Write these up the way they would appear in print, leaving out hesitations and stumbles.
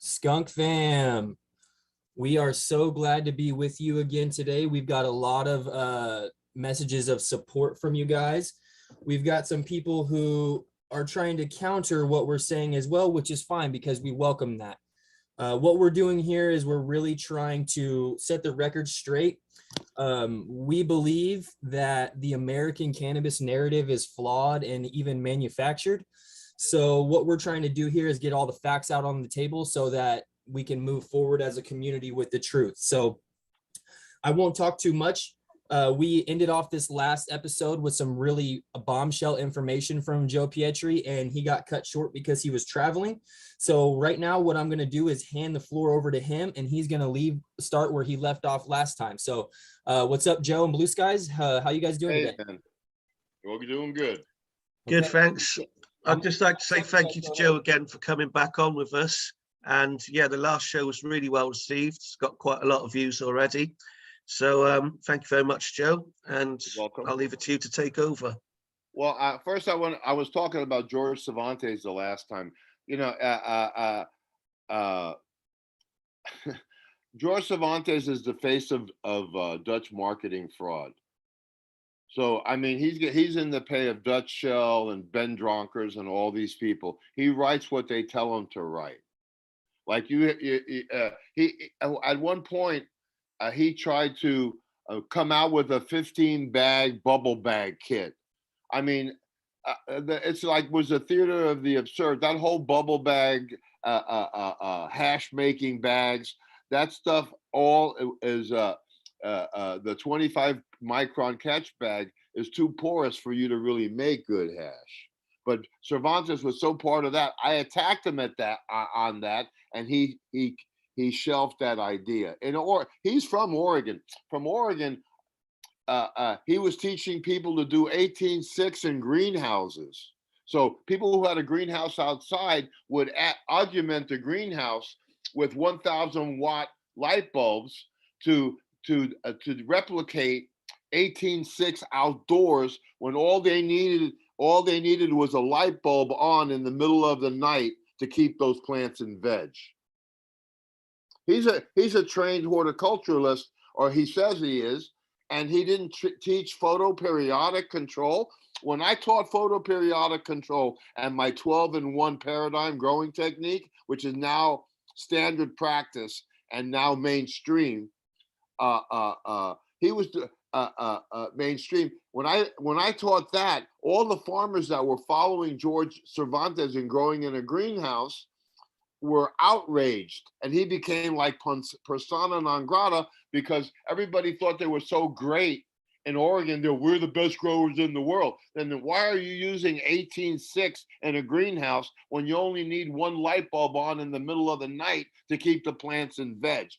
Skunk fam, we are so glad to be with you again today. We've got a lot of messages of support from you guys. We've got some people who are trying to counter what we're saying as well, which is fine because we welcome that. What we're doing here is we're really trying to set the record straight. We believe that the American cannabis narrative is flawed and even manufactured. So what we're trying to do here is get all the facts out on the table so that we can move forward as a community with the truth. So I won't talk too much. We ended off this last episode with some really bombshell information from Joe Pietri, and he got cut short because he was traveling. So right now, what I'm going to do is hand the floor over to him, and he's going to start where he left off last time. So what's up, Joe and Blue Skies? How you guys doing today? Man. Well, we're doing good. Good, Okay. thanks. I'd just like to say thank you to Joe again for coming back on with us. And yeah, the last show was really well received. It's got quite a lot of views already. So thank you very much, Joe. And I'll leave it to you to take over. Well, first I was talking about George Cervantes the last time. You know, George Cervantes is the face of Dutch marketing fraud. So I mean, he's in the pay of Dutch Shell and Ben Dronkers and all these people. He writes what they tell him to write. Like he at one point he tried to come out with a 15 bag bubble bag kit. I mean, it's like was a theater of the absurd. That whole bubble bag, hash making bags, that stuff all is the 25 micron catch bag is too porous for you to really make good hash. But Cervantes was so part of that. I attacked him at that on that, and he shelved that idea. He's from Oregon. From Oregon, he was teaching people to do 18.6 in greenhouses. So people who had a greenhouse outside would augment the greenhouse with 1,000 watt light bulbs to replicate 18.6 outdoors when all they needed was a light bulb on in the middle of the night to keep those plants in veg. He's a trained horticulturalist, or he says he is, and he didn't teach photoperiodic control. When I taught photoperiodic control and my 12-in-1 paradigm growing technique, which is now standard practice and now mainstream, he was mainstream. When I taught that, all the farmers that were following George Cervantes and growing in a greenhouse were outraged, and he became like persona non grata because everybody thought they were so great in Oregon that we're the best growers in the world. Then why are you using 18.6 in a greenhouse when you only need one light bulb on in the middle of the night to keep the plants in veg?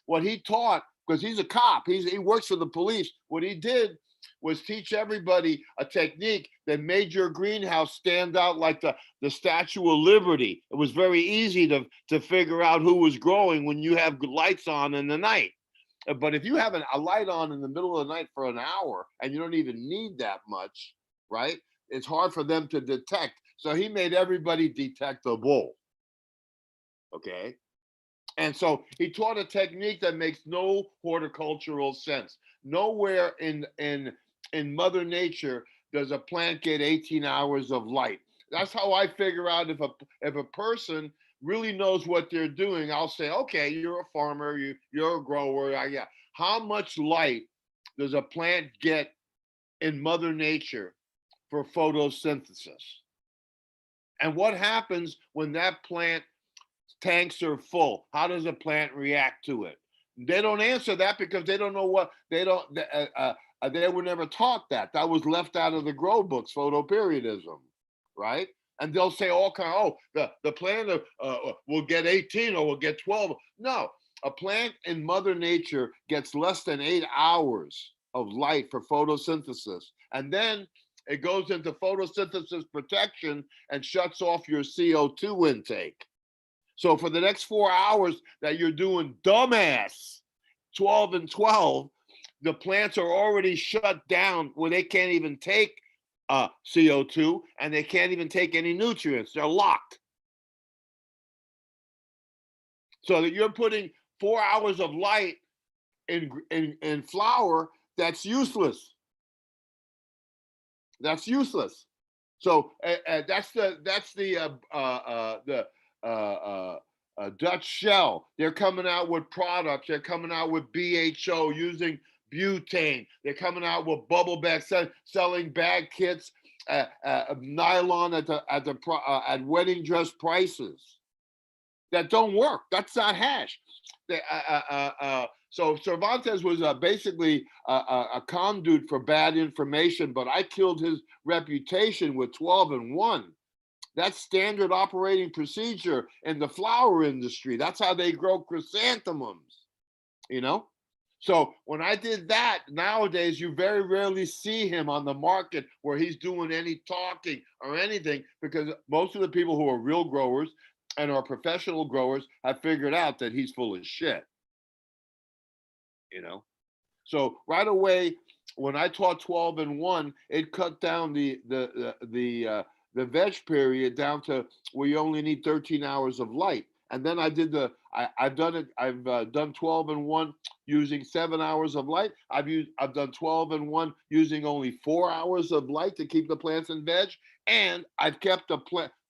What he taught, because he's a cop, he works for the police, what he did was teach everybody a technique that made your greenhouse stand out like the Statue of Liberty. It was very easy to figure out who was growing when you have lights on in the night. But if you have a light on in the middle of the night for an hour and you don't even need that much, right? It's hard for them to detect. So he made everybody detectable. Okay. And so he taught a technique that makes no horticultural sense. Nowhere in Mother Nature does a plant get 18 hours of light. That's how I figure out if a person really knows what they're doing. I'll say, okay, you're a farmer, you're a grower. Yeah. How much light does a plant get in Mother Nature for photosynthesis? And what happens when that plant tanks are full? How does a plant react to it? They don't answer that because they don't know what they were never taught that. That was left out of the grow books, photoperiodism, right? And they'll say all kind of, the plant will get 18 or will get 12. No, a plant in Mother Nature gets less than 8 hours of light for photosynthesis. And then it goes into photosynthesis protection and shuts off your CO2 intake. So for the next 4 hours that you're doing dumbass 12 and 12, the plants are already shut down where they can't even take CO2 and they can't even take any nutrients. They're locked. So that you're putting 4 hours of light in flower that's useless. That's useless. So that's the Dutch Shell. They're coming out with products. They're coming out with BHO using butane. They're coming out with bubble bags, selling bag kits, nylon at wedding dress prices that don't work. That's not hash. So Cervantes was basically a conduit for bad information, but I killed his reputation with 12 and 1. That's standard operating procedure in the flower industry. That's how they grow chrysanthemums, you know? So when I did that, nowadays you very rarely see him on the market where he's doing any talking or anything, because most of the people who are real growers and are professional growers have figured out that he's full of shit, you know? So right away, when I taught 12 and 1, it cut down the veg period down to where you only need 13 hours of light. And then I did I've done 12 and 1 using 7 hours of light. I've done 12 and 1 using only 4 hours of light to keep the plants in veg. And I've kept the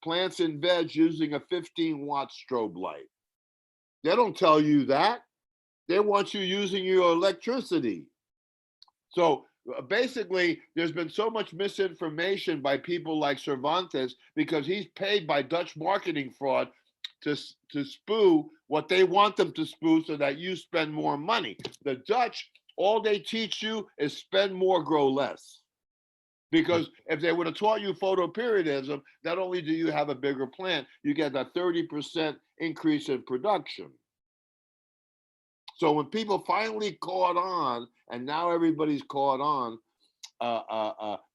plants in veg using a 15-watt strobe light. They don't tell you that. They want you using your electricity. So basically, there's been so much misinformation by people like Cervantes because he's paid by Dutch marketing fraud to spew what they want them to spew so that you spend more money. The Dutch, all they teach you is spend more, grow less. Because if they would have taught you photoperiodism, not only do you have a bigger plant, you get a 30% increase in production. So when people finally caught on, and now everybody's caught on,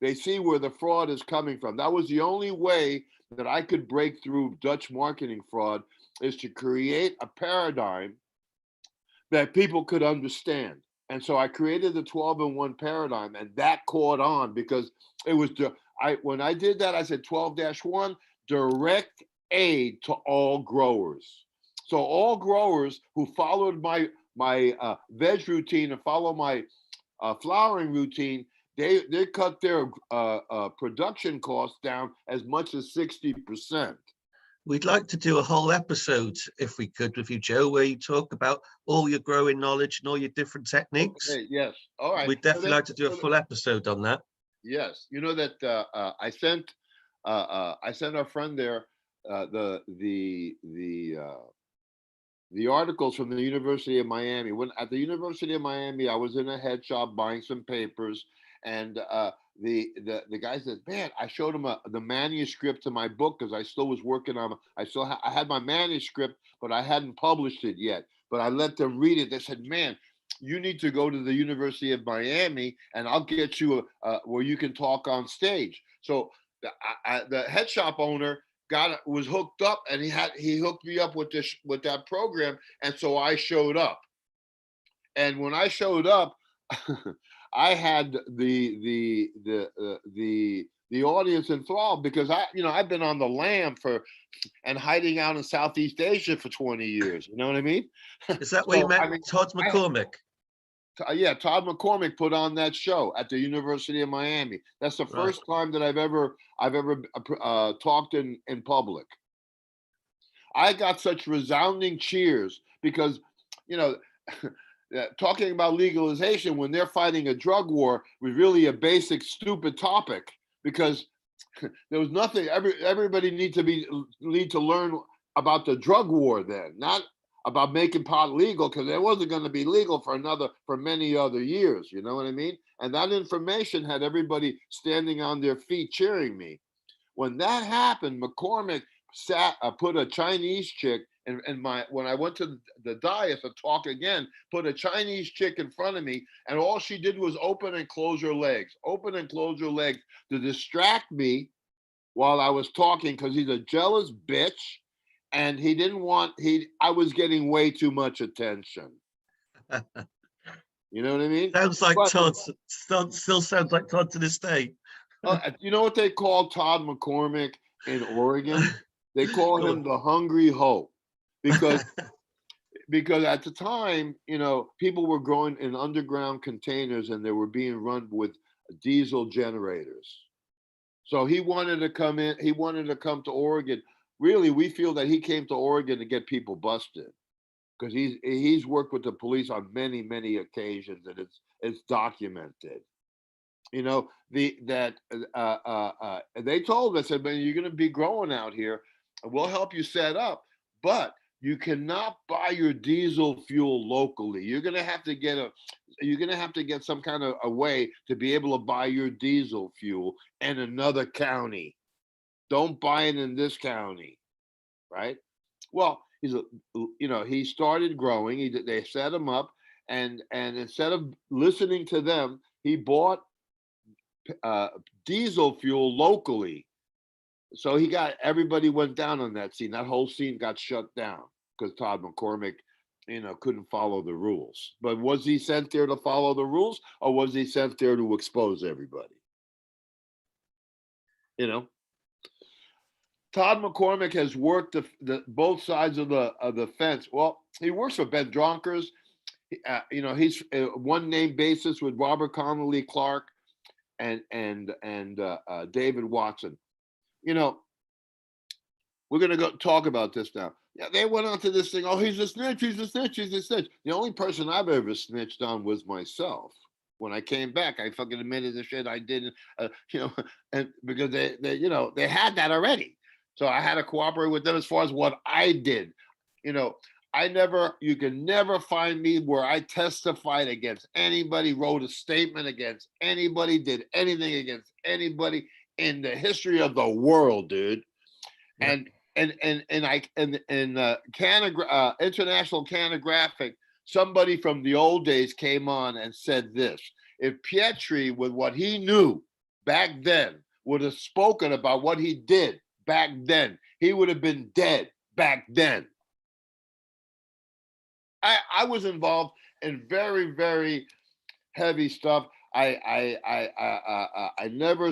they see where the fraud is coming from. That was the only way that I could break through Dutch marketing fraud, is to create a paradigm that people could understand. And so I created the 12 and 1 paradigm, and that caught on because it was when I did that, I said 12-1, direct aid to all growers. So all growers who followed my veg routine and follow my flowering routine, they cut their production costs down as much as 60%. We'd like to do a whole episode, if we could, with you, Joe, where you talk about all your growing knowledge and all your different techniques. Okay, yes. All right. We'd definitely like to do a full episode on that. Yes. You know that I sent our friend there the articles from the University of Miami. When at the University of Miami, I was in a head shop buying some papers, and the guy said, "Man," I showed him the manuscript to my book because I still was working on. I had my manuscript, but I hadn't published it yet. But I let them read it. They said, "Man, you need to go to the University of Miami, and I'll get you where you can talk on stage." So the head shop owner was hooked up, and he hooked me up with that program, and so I showed up. And when I showed up, I had the audience enthralled because I've been on the lam and hiding out in Southeast Asia for 20 years. You know what I mean? Is that where you met Todd McCormick? Yeah, Todd McCormick put on that show at the University of Miami. That's the first time that I've ever talked in public. I got such resounding cheers because, talking about legalization when they're fighting a drug war was really a basic, stupid topic because there was nothing. Everybody need to learn about the drug war then, not about making pot legal, because it wasn't going to be legal for many other years. You know what I mean? And that information had everybody standing on their feet cheering me. When that happened, McCormick put a Chinese chick when I went to the dais to talk again, put a Chinese chick in front of me, and all she did was open and close her legs to distract me while I was talking, because he's a jealous bitch. And he didn't want, I was getting way too much attention. You know what I mean? Sounds like Todd. Still sounds like Todd to this day. You know what they call Todd McCormick in Oregon? They call him the Hungry Hope, because because at the time, you know, people were growing in underground containers and they were being run with diesel generators. So he wanted to come in, he wanted to come to Oregon. Really, we feel that he came to Oregon to get people busted because he's worked with the police on many, many occasions, and it's documented. You know, they told us, said, man, you're going to be growing out here, and we'll help you set up, but you cannot buy your diesel fuel locally. You're going to have to get some kind of a way to be able to buy your diesel fuel in another county. Don't buy it in this county, right? Well, he started growing. They set him up, and instead of listening to them, he bought diesel fuel locally. So everybody went down on that scene. That whole scene got shut down because Todd McCormick, couldn't follow the rules. But was he sent there to follow the rules, or was he sent there to expose everybody? Todd McCormick has worked both sides of the fence. Well, he works for Ben Dronkers. He's one name basis with Robert Connolly Clark and David Watson. We're gonna go talk about this now. Yeah, they went on to this thing. Oh, he's a snitch. He's a snitch. He's a snitch. The only person I've ever snitched on was myself. When I came back, I fucking admitted the shit I did, and because they had that already. So I had to cooperate with them as far as what I did. You can never find me where I testified against anybody, wrote a statement against anybody, did anything against anybody in the history of the world, dude. Yeah. International Canographic, somebody from the old days came on and said this: if Pietri, with what he knew back then, would have spoken about what he did back then, he would have been dead back then. I was involved in very, very heavy stuff. I never,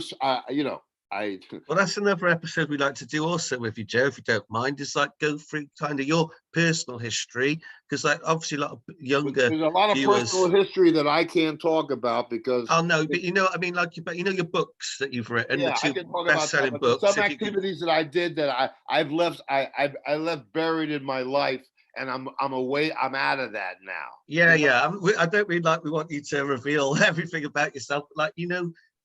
Well, that's another episode we'd like to do also with you, Joe, if you don't mind. Is like go through kind of your personal history, because like obviously a lot of younger there's a lot of viewers, personal history that I can't talk about because oh no, but I mean, like your books that you've written, yeah, the I two can talk best-selling about books. Some activities that I did that I've left buried in my life, and I'm out of that now. Yeah, yeah. I don't really we want you to reveal everything about yourself. Like,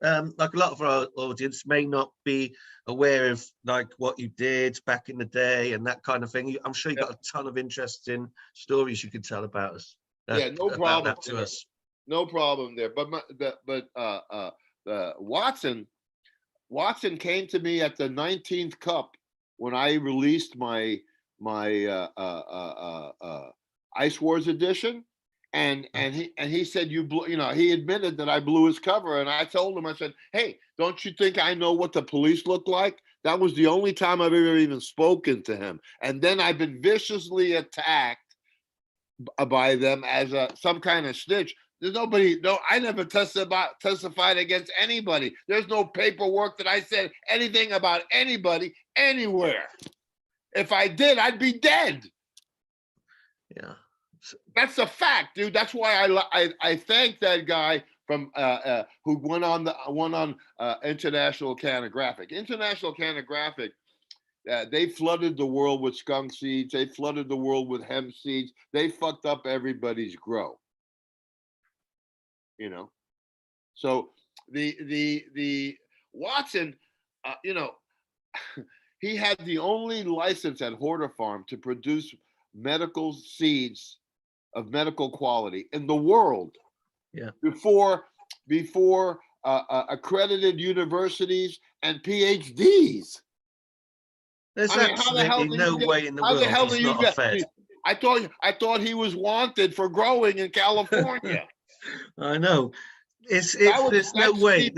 like a lot of our audience may not be aware of like what you did back in the day and that kind of thing. I'm sure you've got a ton of interesting stories you can tell about us. Yeah, no problem to us. No problem there. But Watson came to me at the 19th Cup when I released my Ice Wars edition, and he said he admitted that I blew his cover, and I told him, I said, hey, don't you think I know what the police look like? That was the only time I've ever even spoken to him, and then I've been viciously attacked by them as some kind of snitch. There's I never testified against anybody. There's no paperwork that I said anything about anybody anywhere. If I did, I'd be dead. Yeah, that's a fact, dude. That's why I thank that guy from who went on International Canographic. International Canographic, they flooded the world with skunk seeds. They flooded the world with hemp seeds. They fucked up everybody's grow. So the Watson, he had the only license at Horta Farm to produce medical seeds of medical quality in the world. Yeah. Before accredited universities and PhDs. There's absolutely no way in the world he's not a Fed. I thought he was wanted for growing in California. I know. There's no way,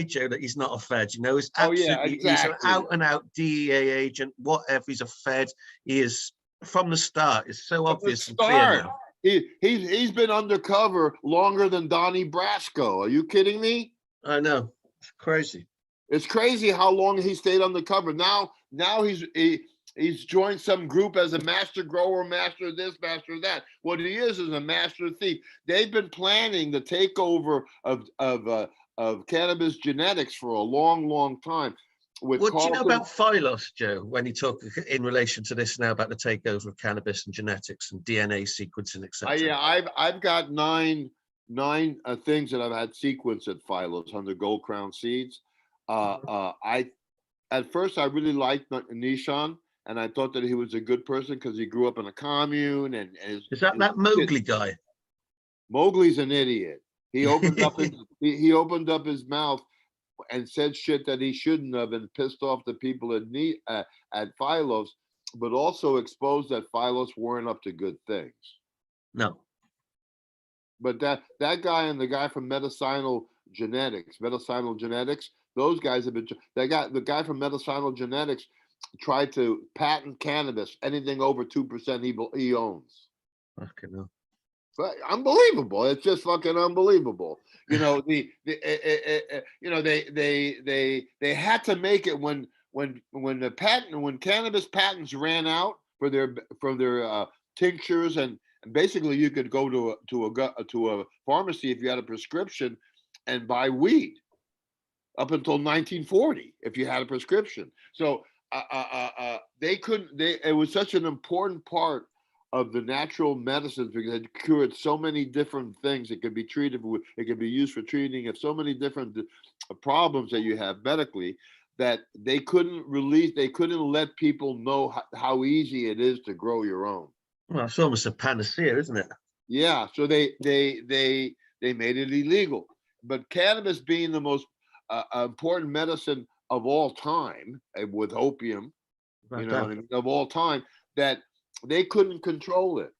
Joe, that he's not a Fed. It's absolutely, exactly. He's an out and out DEA agent, whatever. He's a Fed. He is from the start. It's so obvious and clear now. He's been undercover longer than Donnie Brasco. Are you kidding me? I know. It's crazy. It's crazy how long he stayed undercover. Now he's He's joined some group as a master grower, master this, master that. What he is a master thief. They've been planning the takeover of cannabis genetics for a long, long time. With What do you know Carlton- about Phylos, Joe, when you talk in relation to this now about the takeover of cannabis and genetics and DNA sequencing, etc.? Yeah, I've got nine things that I've had sequenced at Phylos under Gold Crown Seeds. I at first I really liked Nishan, and I thought that he was a good person because he grew up in a commune and Is that Mowgli guy? Mowgli's an idiot. He opened up he opened up his mouth and said shit that he shouldn't have and pissed off the people at Phylos, but also exposed that Phylos weren't up to good things. No. But that guy and the guy from Medicinal Genetics, those guys have been. The guy from Medicinal Genetics tried to patent cannabis. Anything over 2% he owns. Okay, no. But unbelievable! It's just fucking unbelievable. You know they had to make it when cannabis patents ran out for their tinctures and basically you could go to a pharmacy if you had a prescription and buy weed up until 1940 if you had a prescription. So they couldn't. It was such an important part of the natural medicines because it cured so many different things. It could be treated with. It could be used for treating of so many different problems that you have medically that they couldn't release. They couldn't let people know how easy it is to grow your own. Well, it's almost a panacea, isn't it? Yeah, so they made it illegal. But cannabis being the most important medicine of all time, with opium, you know, what I mean, of all time, that they couldn't control it.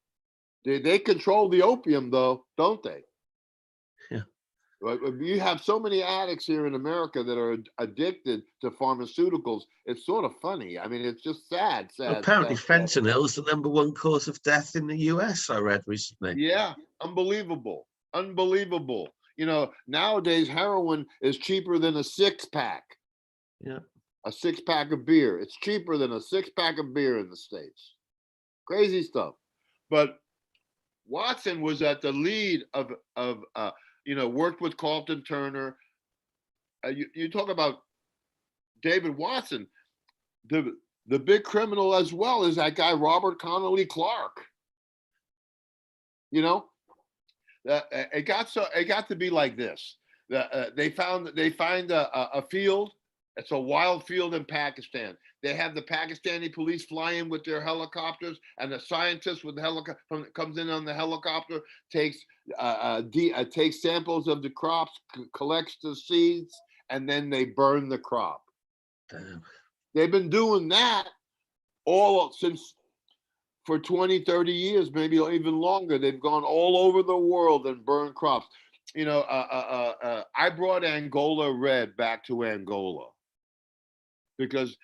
They control the opium, though, don't they? Yeah. You have so many addicts here in America that are addicted to pharmaceuticals. It's sort of funny. I mean, it's just sad. Apparently, sad. fentanyl is the #1 cause of death in the US, I read recently. Yeah, unbelievable. Unbelievable. You know, nowadays heroin is cheaper than a 6-pack. Yeah. A 6-pack of beer. It's cheaper than a 6-pack of beer in the States. Crazy stuff. But Watson was at the lead of worked with Carlton Turner. You talk about David Watson. The big criminal as well is that guy Robert Connolly Clark. You know, it got to be like this. They find a field. It's a wild field in Pakistan. They have the Pakistani police fly in with their helicopters, and the scientist with the helicopter comes in on the helicopter, takes samples of the crops, collects the seeds, and then they burn the crop. Damn. They've been doing that for 20, 30 years, maybe even longer. They've gone all over the world and burned crops. You know, I brought Angola Red back to Angola because,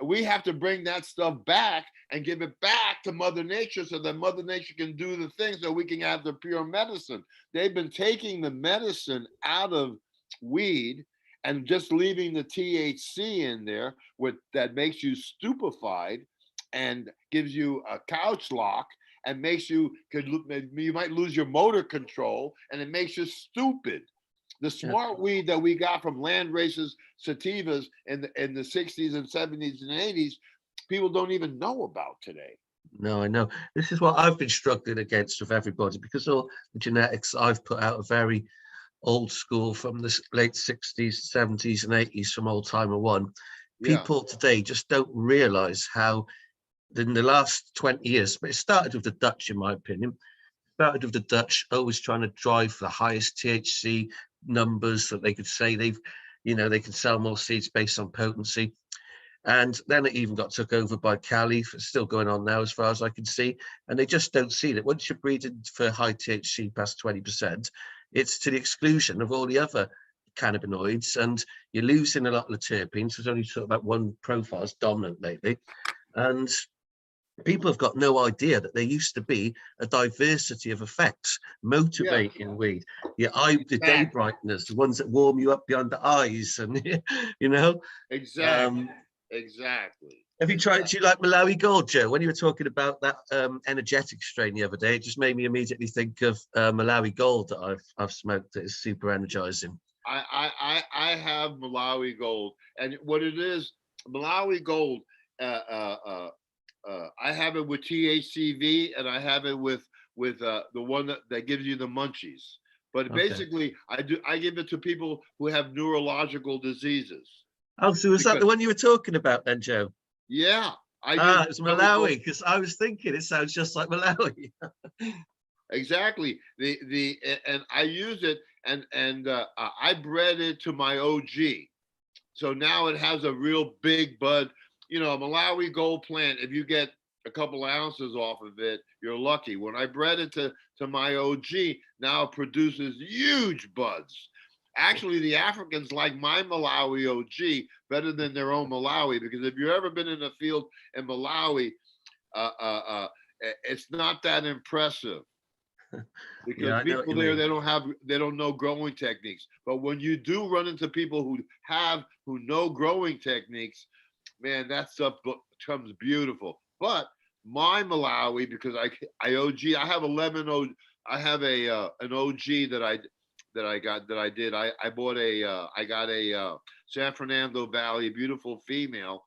we have to bring that stuff back and give it back to Mother Nature so that Mother Nature can do the things so we can have the pure medicine. They've been taking the medicine out of weed and just leaving the THC in there that makes you stupefied and gives you a couch lock and makes you might lose your motor control and it makes you stupid. The smart weed that we got from land races, sativas in the 60s and 70s and 80s, people don't even know about today. No, I know. This is what I've been struggling against with everybody because all the genetics I've put out are very old school from the late 60s, 70s and 80s from Old Timer One. People today just don't realize how in the last 20 years, but it started with the Dutch, in my opinion, started with the Dutch always trying to drive for the highest THC numbers so they could say they can sell more seeds based on potency. And then it even got took over by Cali. It's still going on now as far as I can see. And they just don't see that once you're breeding for high THC past 20%, it's to the exclusion of all the other cannabinoids. And you're losing a lot of the terpenes. There's only sort of about one profile is dominant lately. And people have got no idea that there used to be a diversity of effects motivating weed. The day brighteners, the ones that warm you up behind the eyes, and exactly. Exactly. Have you tried? Do you like Malawi Gold, Joe? When you were talking about that energetic strain the other day, it just made me immediately think of Malawi Gold that I've smoked. That is super energizing. I have Malawi Gold, and what it is, Malawi Gold. I have it with THCV, and I have it with the one that gives you the munchies. But Okay. basically, I give it to people who have neurological diseases. Oh, so was that the Because- one you were talking about then, Joe? Yeah, It's Malawi, because I was thinking it sounds just like Malawi. Exactly. And I use it, and I bred it to my OG. So now it has a real big bud. You know, a Malawi Gold plant, if you get a couple ounces off of it, you're lucky. When I bred it to my OG, now it produces huge buds. Actually, the Africans like my Malawi OG better than their own Malawi, because if you've ever been in the field in Malawi, it's not that impressive. Because Yeah, I know what people you there, mean. they don't know growing techniques. But when you do run into people who know growing techniques, man, that stuff becomes beautiful. But my Malawi, because I OG, I have 11 OG, I have an OG that I bought I got a San Fernando Valley beautiful female,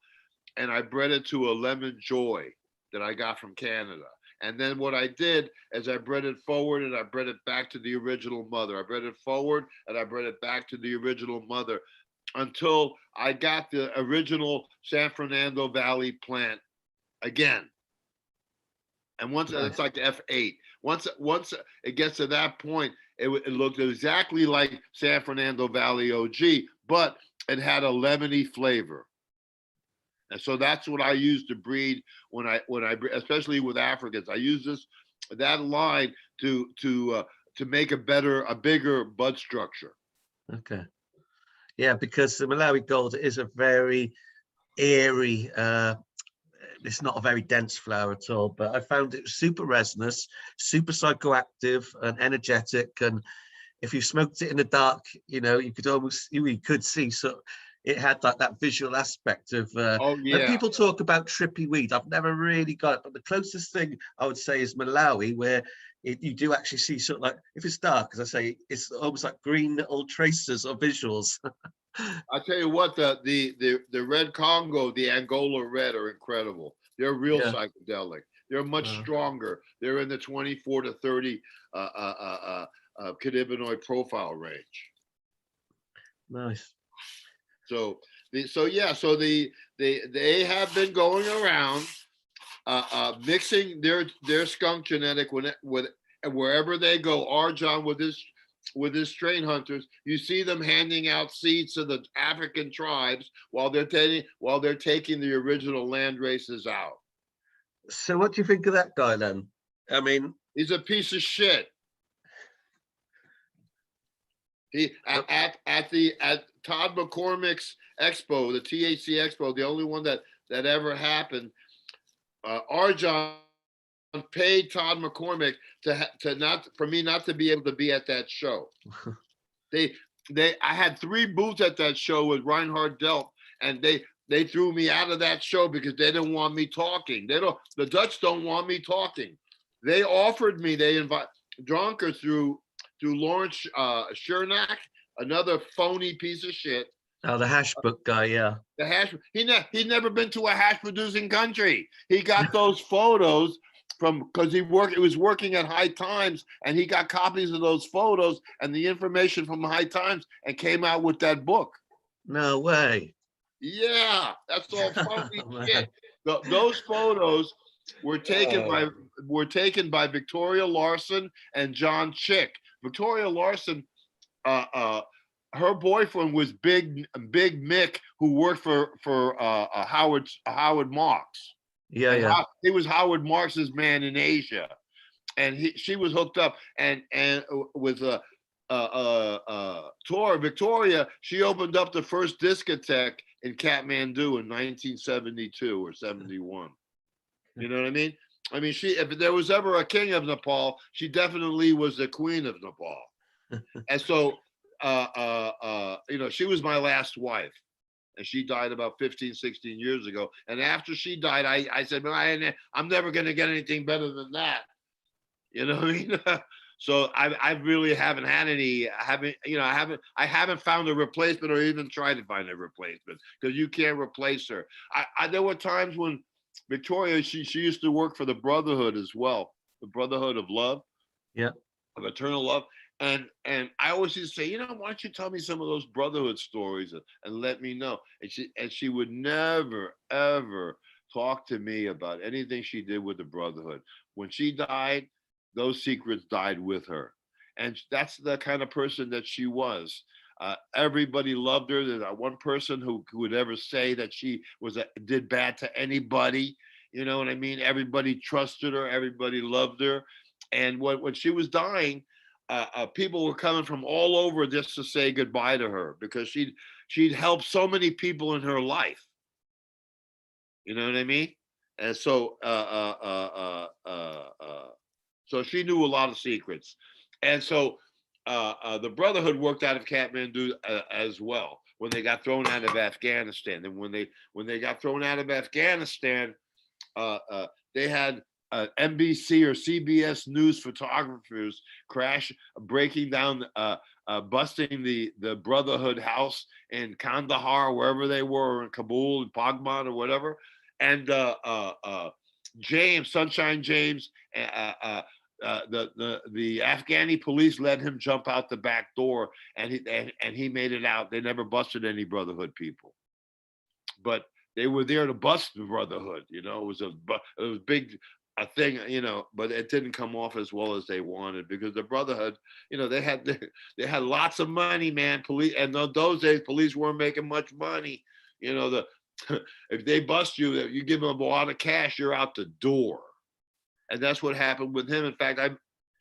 and I bred it to a Lemon Joy that I got from Canada. And then what I did is I bred it forward and I bred it back to the original mother. I bred it forward and I bred it back to the original mother until I got the original San Fernando Valley plant again. And once it's like F8. Once it gets to that point, it looked exactly like San Fernando Valley OG, but it had a lemony flavor. And so that's what I use to breed when I especially with Africans. I use that line to make a bigger bud structure. Okay. Yeah, because the Malawi Gold is a very airy, it's not a very dense flower at all, but I found it super resinous, super psychoactive and energetic. And if you smoked it in the dark, you know, you could see, so it had like that visual aspect of, Oh when yeah. people talk about trippy weed, I've never really got it, but the closest thing I would say is Malawi, where you do actually see sort of like, if it's dark, as I say, it's almost like green little traces or visuals. I tell you what, the red Congo, the Angola red are incredible. They're real Yeah. psychedelic. They're much stronger. They're in the 24 to 30 cannabinoid profile range. Nice. So they have been going around mixing their skunk genetic with wherever they go. Arjan with his strain hunters, you see them handing out seeds to the African tribes while they're taking the original land races out. So what do you think of that guy then? I mean, he's a piece of shit. He at Todd McCormick's expo, the THC expo, the only one that ever happened. Arjan paid Todd McCormick for me not to be able to be at that show. I had 3 booths at that show with Reinhard Delp, and they threw me out of that show because they didn't want me talking. The Dutch don't want me talking. They offered me, they invite Dronker through Lawrence Chernak, another phony piece of shit. Oh, the hash book guy, yeah. The hash, he'd never been to a hash producing country. He got those photos because he was working at High Times, and he got copies of those photos and the information from High Times and came out with that book. No way. Yeah, that's all phony shit. Those photos were taken by Victoria Larson and John Chick. Victoria Larson, her boyfriend was Big Mick, who worked for Howard Marks. Yeah. He was Howard Marks's man in Asia, and she was hooked up and with Victoria. She opened up the first discotheque in Kathmandu in 1972 or 71. You know what I mean? I mean, if there was ever a king of Nepal, she definitely was the queen of Nepal. And so, she was my last wife. And she died about 15, 16 years ago. And after she died, I said, man, I'm never going to get anything better than that. You know what I mean? So I really haven't had any, I haven't found a replacement or even tried to find a replacement because you can't replace her. There were times when Victoria, she used to work for the Brotherhood as well, the Brotherhood of Love, Yeah. of Eternal Love. And I always used to say, why don't you tell me some of those Brotherhood stories and let me know. And she would never, ever talk to me about anything she did with the Brotherhood. When she died, those secrets died with her. And that's the kind of person that she was. Everybody loved her. There's not one person who would ever say that she did bad to anybody. You know what I mean? Everybody trusted her. Everybody loved her. And when she was dying, people were coming from all over just to say goodbye to her because she'd helped so many people in her life. You know what I mean? And so so she knew a lot of secrets. And so the Brotherhood worked out of Kathmandu as well when they got thrown out of Afghanistan. And when they got thrown out of Afghanistan, they had NBC or CBS News photographers breaking down, busting the Brotherhood house in Kandahar, wherever they were, or in Kabul, in Pagman, or whatever. And James, Sunshine James, the Afghani police let him jump out the back door, and he made it out. They never busted any Brotherhood people, but they were there to bust the Brotherhood. It was a big a thing, but it didn't come off as well as they wanted because the Brotherhood, they had lots of money, man. Police, and those days, police weren't making much money. If they bust you, you give them a lot of cash, you're out the door. And that's what happened with him. In fact,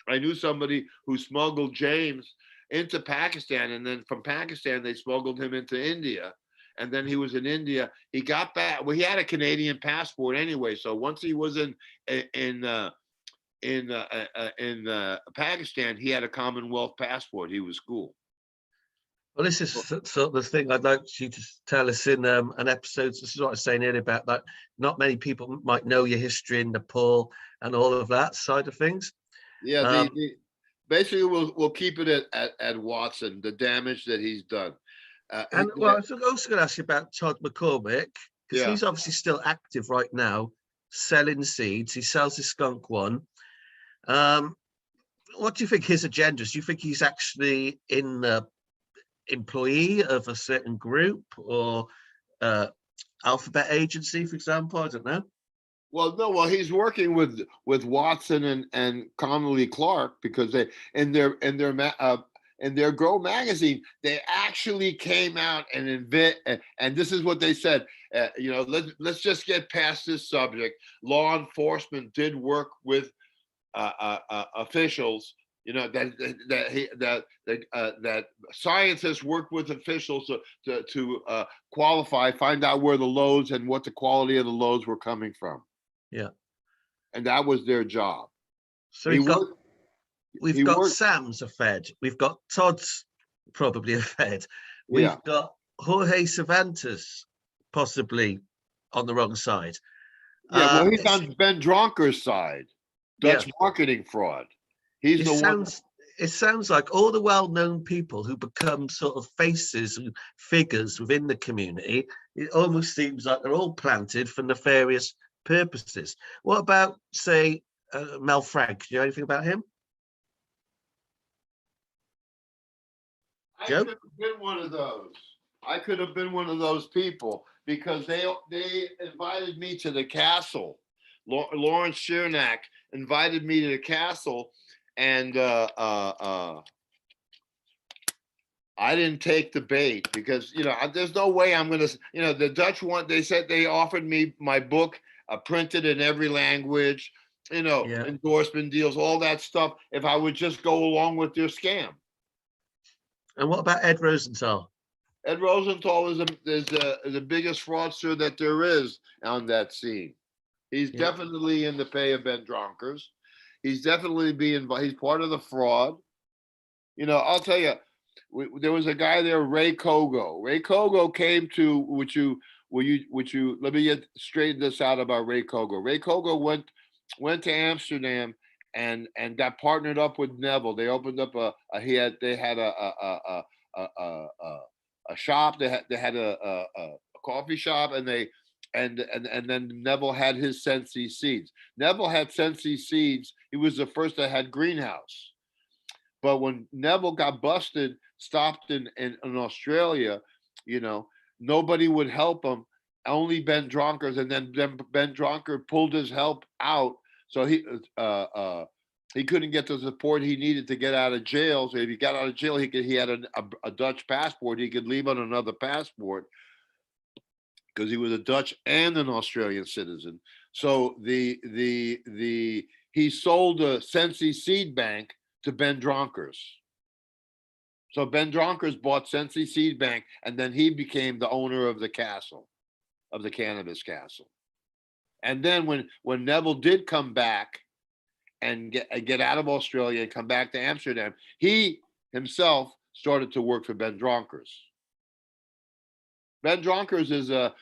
I knew somebody who smuggled James into Pakistan, and then from Pakistan they smuggled him into India. And then he was in India. He got back. Well, he had a Canadian passport anyway. So once he was in Pakistan, he had a Commonwealth passport. He was cool. Well, this is sort of the thing I'd like you to tell us in an episode. This is what I was saying earlier about that. Not many people might know your history in Nepal and all of that side of things. Yeah, basically we'll keep it at Watson, the damage that he's done. And well, I was also going to ask you about Todd McCormick, because he's obviously still active right now, selling seeds. He sells the skunk one. What do you think his agenda is? Do you think he's actually in the employee of a certain group or alphabet agency, for example? I don't know. Well, no. Well, he's working with Watson and Connolly Clark because they in their Grow magazine, they actually came out and this is what they said. Let's just get past this subject. Law enforcement did work with officials. That scientists work with officials to qualify, find out where the loads and what the quality of the loads were coming from. Yeah, and that was their job. So we've got Sam's a Fed. We've got Todd's probably a Fed. We've got Jorge Cervantes possibly on the wrong side. Yeah, well, he's on Ben Dronker's side. Dutch marketing fraud. He's the one. It sounds like all the well-known people who become sort of faces and figures within the community, it almost seems like they're all planted for nefarious purposes. What about, say, Mel Frank? Do you know anything about him? I could have been one of those. I could have been one of those people because they invited me to the castle. Lawrence Chernak invited me to the castle, and I didn't take the bait because there's no way I'm gonna. The Dutch one. They said they offered me my book printed in every language. Endorsement deals, all that stuff. If I would just go along with their scam. And what about Ed Rosenthal? Ed Rosenthal is the biggest fraudster that there is on that scene. He's definitely in the pay of Ben Dronkers. He's definitely he's part of the fraud. I'll tell you, there was a guy there, Ray Kogo. Ray Kogo came to, let me get straighten this out about Ray Kogo. Ray Kogo went to Amsterdam and got partnered up with Neville. They opened up they had a shop. They had a coffee shop, and then Neville had his Sensi Seeds. Neville had Sensi Seeds. He was the first that had greenhouse. But when Neville got busted, stopped in Australia, nobody would help him. Only Ben Dronkers, and then Ben Dronker pulled his help out, so he couldn't get the support he needed to get out of jail. So if he got out of jail, he had a Dutch passport. He could leave on another passport because he was a Dutch and an Australian citizen. So he sold the Sensi Seed Bank to Ben Dronkers. So Ben Dronkers bought Sensi Seed Bank, and then he became the owner of the castle, of the cannabis castle. And then when Neville did come back and get out of Australia and come back to Amsterdam, he himself started to work for Ben Dronkers. Ben Dronkers is a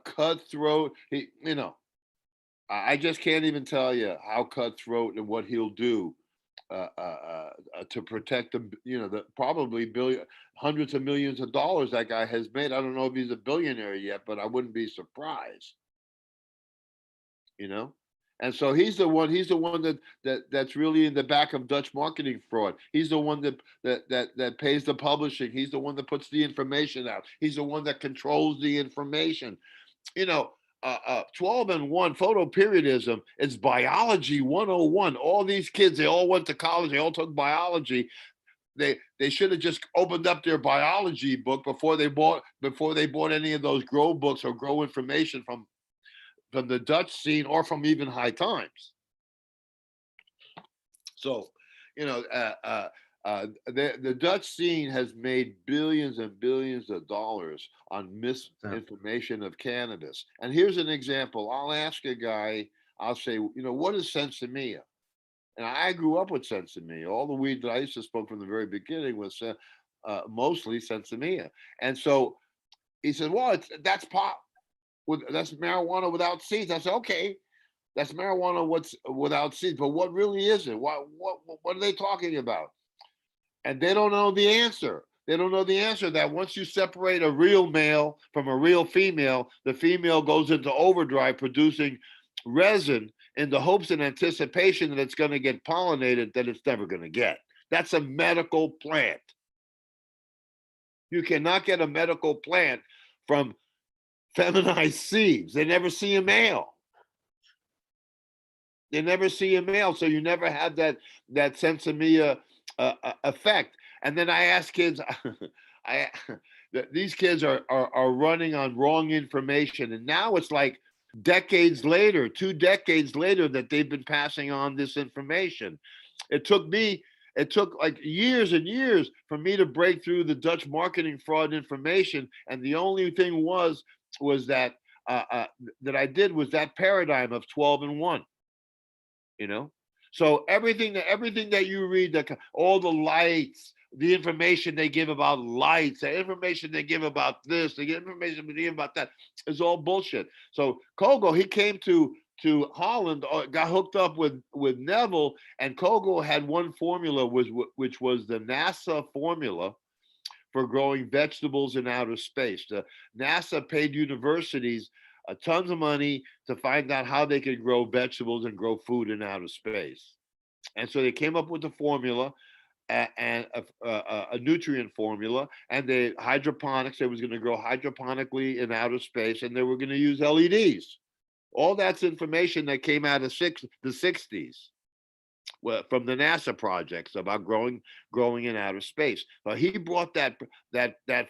cutthroat. I just can't even tell you how cutthroat and what he'll do to protect the probably hundreds of millions of dollars that guy has made. I don't know if he's a billionaire yet, but I wouldn't be surprised. And so he's the one that's really in the back of Dutch marketing fraud. He's the one that pays the publishing. He's the one that puts the information out. He's the one that controls the information. 12 and 1 photoperiodism is biology 101. All these kids, they all went to college, they all took biology. They should have just opened up their biology book before they bought any of those grow books or grow information from the Dutch scene or from even High Times. So, the Dutch scene has made billions and billions of dollars on misinformation of cannabis. And here's an example. I'll ask a guy, I'll say, what is Sensimilla? And I grew up with Sensimilla. All the weed that I used to smoke from the very beginning was mostly Sensimilla. And so he said, well, that's pot. That's marijuana without seeds. I said, okay, that's marijuana without seeds, but what really is it? What are they talking about? And they don't know the answer. They don't know the answer that once you separate a real male from a real female, the female goes into overdrive producing resin in the hopes and anticipation that it's going to get pollinated that it's never going to get. That's a medical plant. You cannot get a medical plant from feminized seeds. They never see a male. They never see a male, so you never have that Sensimilla effect. And then I ask kids, these kids are running on wrong information, and now it's like decades later, 2 decades later, that they've been passing on this information. It took like years and years for me to break through the Dutch marketing fraud information, and the only thing was that that I did was that paradigm of 12 and 1. So everything that you read, all the lights, the information they give about lights, the information they give about this, the information they give about that, is all bullshit. So Kogo, he came to Holland, got hooked up with Neville, and Kogo had one formula, which was the NASA formula for growing vegetables in outer space. The NASA paid universities tons of money to find out how they could grow vegetables and grow food in outer space. And so they came up with the formula, and a nutrient formula, and the hydroponics. They was going to grow hydroponically in outer space, and they were going to use LEDs. All that's information that came out of the 60s. From the NASA projects about growing in outer space. But he brought that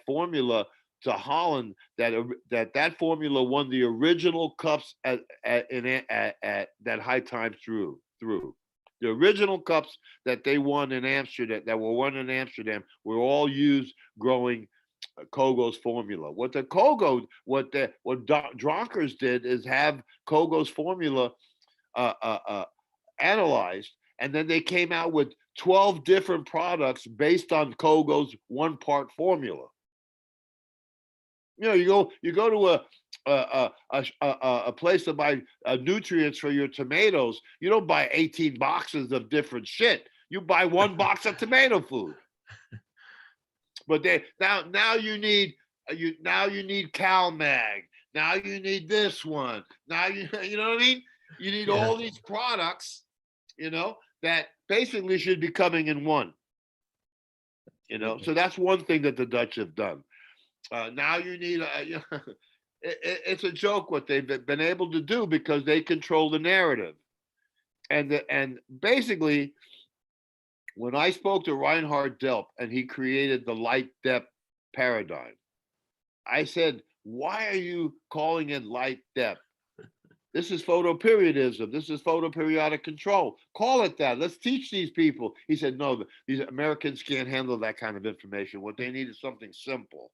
formula to Holland. That formula won the original cups that High Times through. The original cups that they won in Amsterdam, were all used growing Kogo's formula. What Dronkers did is have Kogo's formula analyzed, and then they came out with 12 different products based on Kogo's 1-part formula. You know, you go to a place to buy nutrients for your tomatoes. You don't buy 18 boxes of different shit. You buy 1 box of tomato food. But now you need CalMag. Now you need this one. Now you know what I mean? You need all these products, you know, that basically should be coming in one. You know, so that's one thing that the Dutch have done. Now you need it's a joke what they've been able to do because they control the narrative. And basically, when I spoke to Reinhard Delp and he created the light depth paradigm, I said, why are you calling it light depth? This is photoperiodism. This is photoperiodic control. Call it that. Let's teach these people. He said, no, these Americans can't handle that kind of information. What they need is something simple.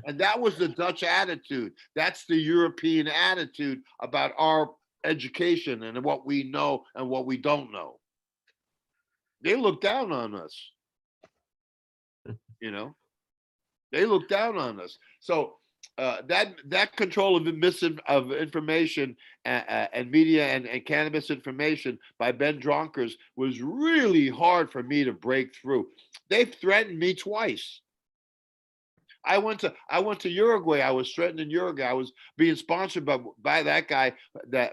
And that was the Dutch attitude. That's the European attitude about our education and what we know and what we don't know. They look down on us. You know, they look down on us. So that control of information and media and cannabis information by Ben Dronkers was really hard for me to break through. They've threatened me twice. I went to Uruguay. I was threatened in Uruguay. I was being sponsored by that guy.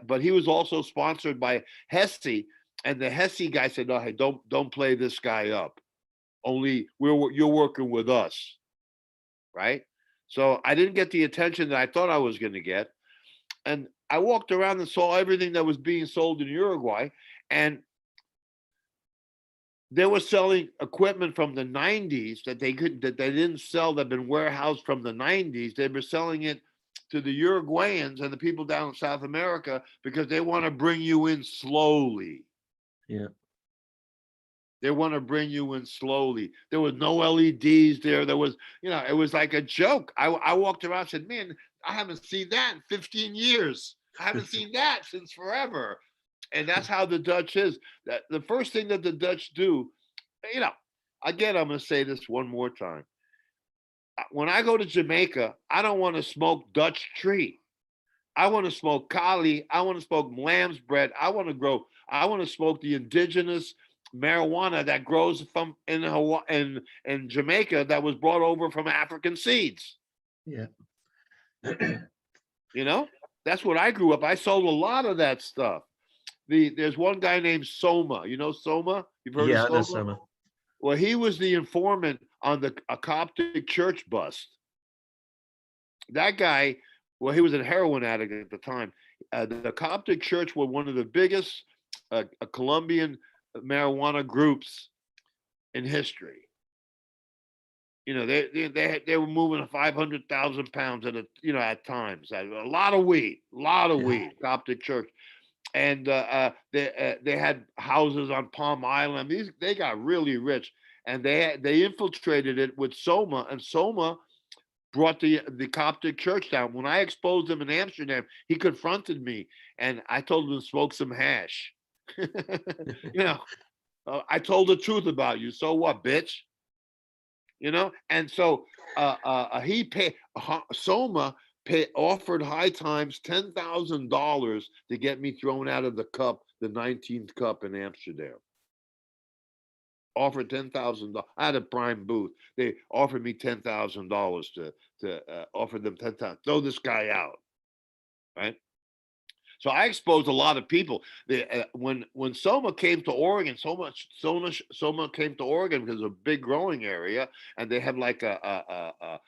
But he was also sponsored by Hesse, and the Hesse guy said, "No, hey, don't play this guy up. Only you're working with us, right?" So I didn't get the attention that I thought I was going to get, and I walked around and saw everything that was being sold in Uruguay, and they were selling equipment from the 90s that they didn't sell, that had been warehoused from the 90s. They were selling it to the Uruguayans and the people down in South America because they want to bring you in slowly. Yeah. They want to bring you in slowly. There was no LEDs there. There was, you know, it was like a joke. I walked around and said, man, I haven't seen that in 15 years. I haven't seen that since forever. And that's how the Dutch is. That the first thing that the Dutch do, you know, again, I'm going to say this one more time. When I go to Jamaica, I don't want to smoke Dutch tree. I want to smoke Kali. I want to smoke lamb's bread. I want to smoke the indigenous marijuana that grows from in Hawaii and Jamaica that was brought over from African seeds. Yeah. You know, that's what I grew up. I sold a lot of that stuff. There's one guy named Soma. You know Soma? You've heard of Soma? I know Soma. Well, he was the informant on a Coptic church bust. That guy, well, he was a heroin addict at the time. The Coptic church were one of the biggest Colombian marijuana groups in history. You know, they were moving 500,000 pounds at times. A lot of weed, Coptic church. And they had houses on Palm Island. They got really rich, and they infiltrated it with Soma, and Soma brought the Coptic church down. When I exposed him in Amsterdam, he confronted me, and I told him to smoke some hash. You know, I told the truth about you. So what, bitch? You know, and so he paid Soma. Offered High Times $10,000 to get me thrown out of the cup, the 19th cup in Amsterdam. Offered $10,000. I had a prime booth. They offered me $10,000 to offer them $10,000. Throw this guy out, right? So I exposed a lot of people. When Soma came to Oregon, Soma came to Oregon because it's a big growing area, and they have like a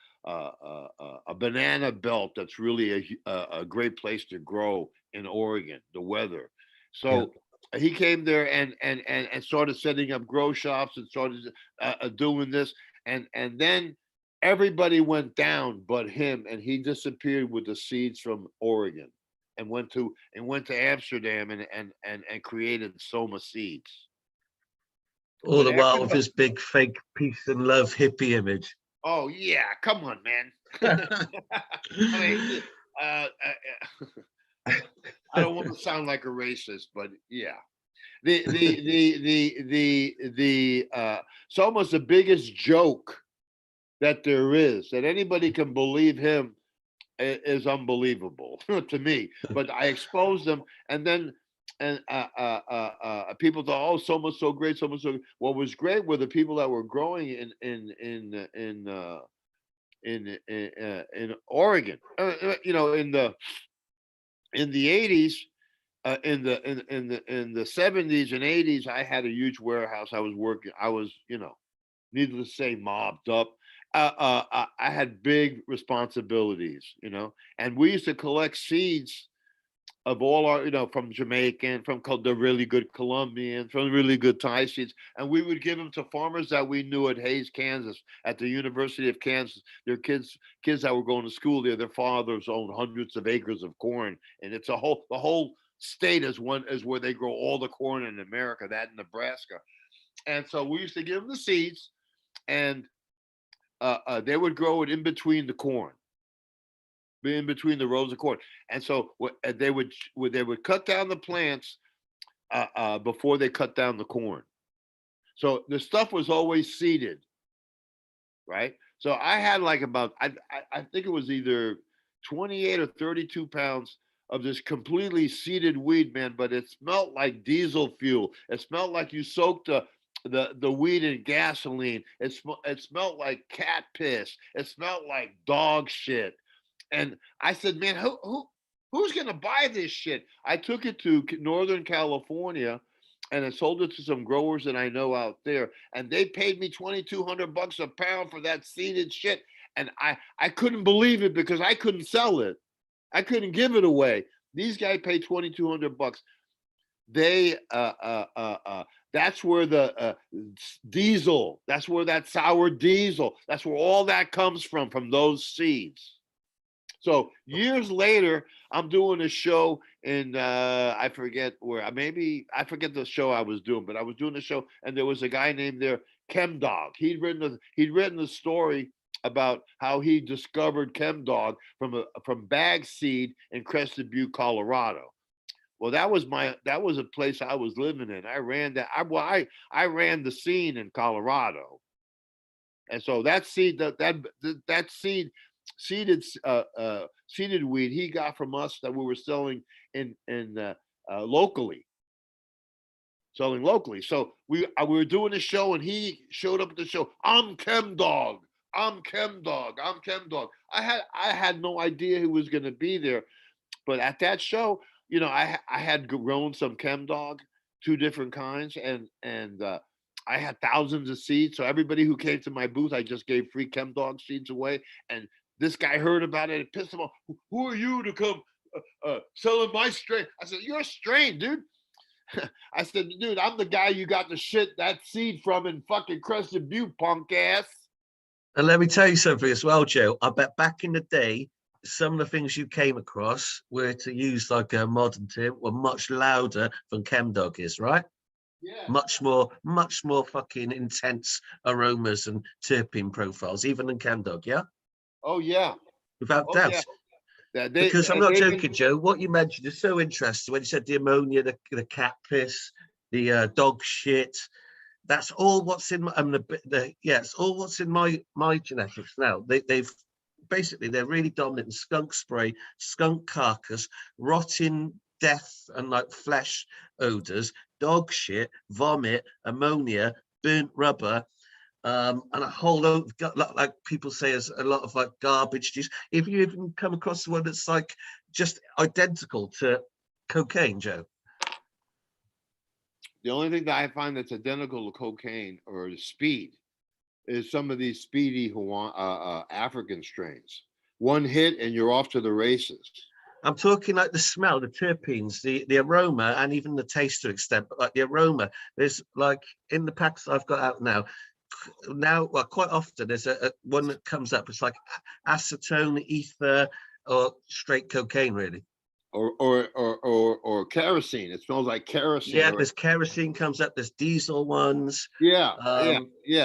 banana belt that's really a great place to grow in Oregon, the weather. So he came there and started setting up grow shops and started doing this. And then everybody went down but him, and he disappeared with the seeds from Oregon and went to Amsterdam and created Soma Seeds. All the while with his big fake peace and love hippie image. Oh yeah, come on, man. I mean, I don't want to sound like a racist, but yeah. It's almost the biggest joke that there is, that anybody can believe him is unbelievable to me. But I exposed them, and then people thought, oh, so much so great, so much so good. What was great were the people that were growing in Oregon, in the 80s, in the 70s and 80s. I had a huge warehouse. I was, needless to say, mobbed up. I had big responsibilities, and we used to collect seeds of all our, from Jamaican, from the really good Colombian, from really good Thai seeds, and we would give them to farmers that we knew at Hayes, Kansas, at the University of Kansas. Their kids that were going to school there, their fathers owned hundreds of acres of corn, and the whole state is where they grow all the corn in America, that in Nebraska. And so we used to give them the seeds, and they would grow it in between the corn, in between the rows of corn. And so they would cut down the plants before they cut down the corn. So the stuff was always seeded, right? So I had like about, I think it was either 28 or 32 pounds of this completely seeded weed, man, but it smelled like diesel fuel. It smelled like you soaked the weed in gasoline. It smelled like cat piss. It smelled like dog shit. And I said, man, who's gonna buy this shit? I took it to Northern California, and I sold it to some growers that I know out there, and they paid me $2,200 a pound for that seeded shit. And I couldn't believe it, because I couldn't sell it. I couldn't give it away. These guys paid $2,200. They that's where the diesel, that's where that sour diesel, that's where all that comes from those seeds. So years later, I'm doing a show in I forget where, I forget the show I was doing, but I was doing a show, and there was a guy named there, ChemDog. He'd written the story about how he discovered ChemDog from bag seed in Crested Butte, Colorado. Well, that was a place I was living in. I ran that. I ran the scene in Colorado, and so that seed, seeded weed he got from us, that we were selling locally. Selling locally. So we were doing a show, and he showed up at the show. I'm ChemDog. I'm ChemDog. I'm ChemDog. I had no idea who was going to be there, but at that show, I had grown some ChemDog, 2 different kinds, and I had thousands of seeds. So everybody who came to my booth, I just gave free ChemDog seeds away. And this guy heard about it. It pissed him off. Who are you to come selling my strain? I said, you're a strain, dude. I said, dude, I'm the guy you got that seed from in fucking Crested Butte, punk ass. And let me tell you something as well, Joe. I bet back in the day, some of the things you came across, were, to use like a modern term, were much louder than ChemDog is, right? Yeah. Much more fucking intense aromas and terpene profiles, even than ChemDog, yeah? Oh, yeah. Without doubt. Yeah. Because I'm not joking, Joe. What you mentioned is so interesting. When you said the ammonia, the cat piss, the dog shit, that's all what's in my, it's all what's in my genetics now. They've basically, they're really dominant in skunk spray, skunk carcass, rotting death and like flesh odors, dog shit, vomit, ammonia, burnt rubber, and a whole lot of, like people say, is a lot of like garbage juice. If you even come across one that's like just identical to cocaine, Joe. The only thing that I find that's identical to cocaine or speed is some of these speedy African strains. One hit and you're off to the races. I'm talking like the smell, the terpenes, the aroma, and even the taste to extent, but like the aroma. There's like in the packs I've got out now, well, quite often there's a one that comes up. It's like acetone, ether, or straight cocaine, really. Or kerosene. It smells like kerosene. Yeah, there's kerosene comes up. There's diesel ones. Yeah.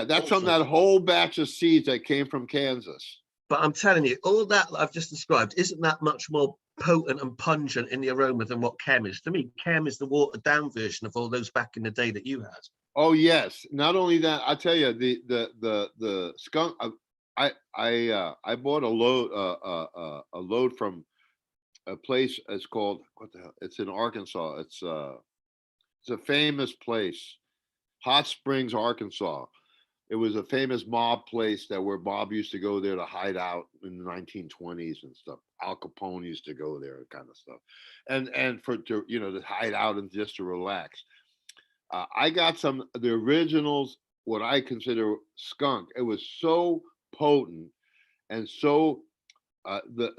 That's from that whole batch of seeds that came from Kansas. But I'm telling you, all that I've just described, isn't that much more potent and pungent in the aroma than what Chem is. To me, Chem is the watered down version of all those back in the day that you had. Oh yes. Not only that, I tell you, the skunk. I bought a load from a place. It's called, what the hell? It's in Arkansas. It's a famous place, Hot Springs, Arkansas. It was a famous mob place where Bob used to go there to hide out in the 1920s and stuff. Al Capone used to go there, kind of stuff, and to hide out and just to relax. I got the originals, what I consider skunk. It was so potent and so the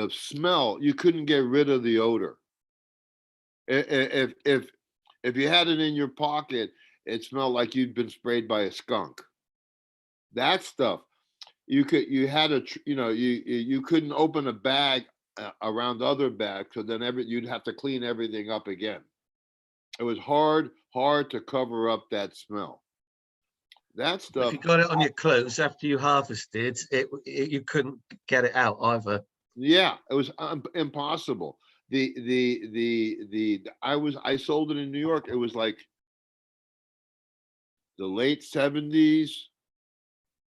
smell, you couldn't get rid of the odor. If you had it in your pocket, it smelled like you'd been sprayed by a skunk. That stuff, you couldn't open a bag around other bags, so then you'd have to clean everything up again. It was hard to cover up that smell. That stuff. If you got it on your clothes after you harvested, you couldn't get it out either. Yeah, it was impossible. I sold it in New York. It was like the late 70s.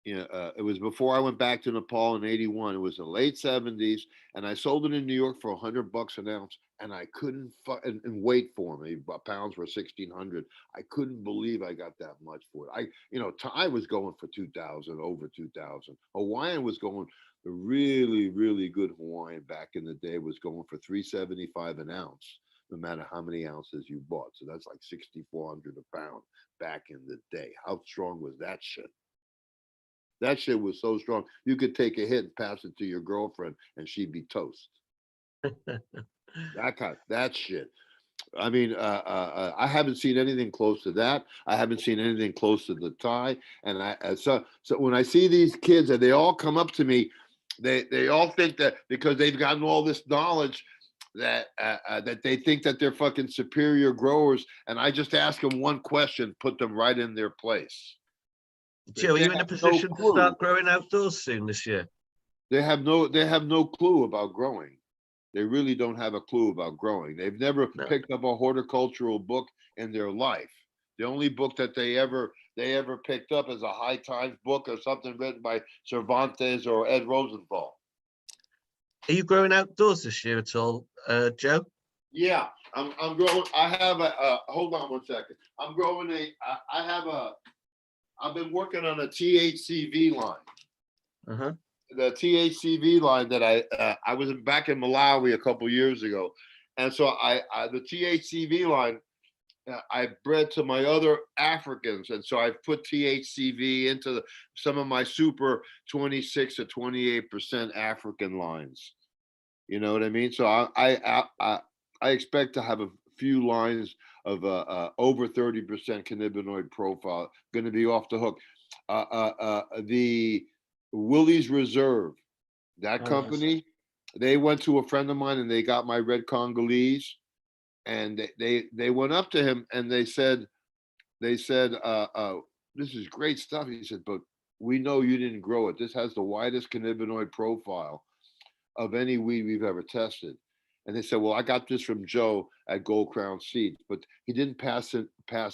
It was before I went back to Nepal in '81. It was the late 70s, and I sold it in New York for $100 an ounce, and I couldn't and wait for me. Pounds were 1,600. I couldn't believe I got that much for it. Thai was going for 2,000, over 2,000. Hawaiian was going. The really, really good Hawaiian back in the day was going for $375 an ounce, no matter how many ounces you bought. So that's like 6,400 a pound back in the day. How strong was that shit? That shit was so strong. You could take a hit and pass it to your girlfriend and she'd be toast. That shit. I mean, I haven't seen anything close to that. I haven't seen anything close to the Thai. And so when I see these kids and they all come up to me, they all think that because they've gotten all this knowledge that they think that they're fucking superior growers. And I just ask them one question, put them right in their place. Joe, are you in a position to start growing outdoors soon this year? They have no clue about growing. They really don't have a clue about growing. They've never picked up a horticultural book in their life. The only book that they ever picked up is a High Times book or something written by Cervantes or Ed Rosenthal. Are you growing outdoors this year at all, Joe? Yeah, I'm growing. I have hold on one second. I'm growing I've been working on a THCV line. Uh-huh. The THCV line that I was back in Malawi a couple years ago, and so the THCV line I bred to my other Africans, and so I've put THCV into some of my super 26 to 28% African lines. You know what I mean? So I expect to have a few lines of over 30% cannabinoid profile. Going to be off the hook. The Willie's Reserve, that company, they went to a friend of mine and they got my red Congolese, and they went up to him and they said, this is great stuff. He said, but we know you didn't grow it. This has the widest cannabinoid profile of any weed we've ever tested. And they said, well, I got this from Joe at Gold Crown Seeds, but he didn't pass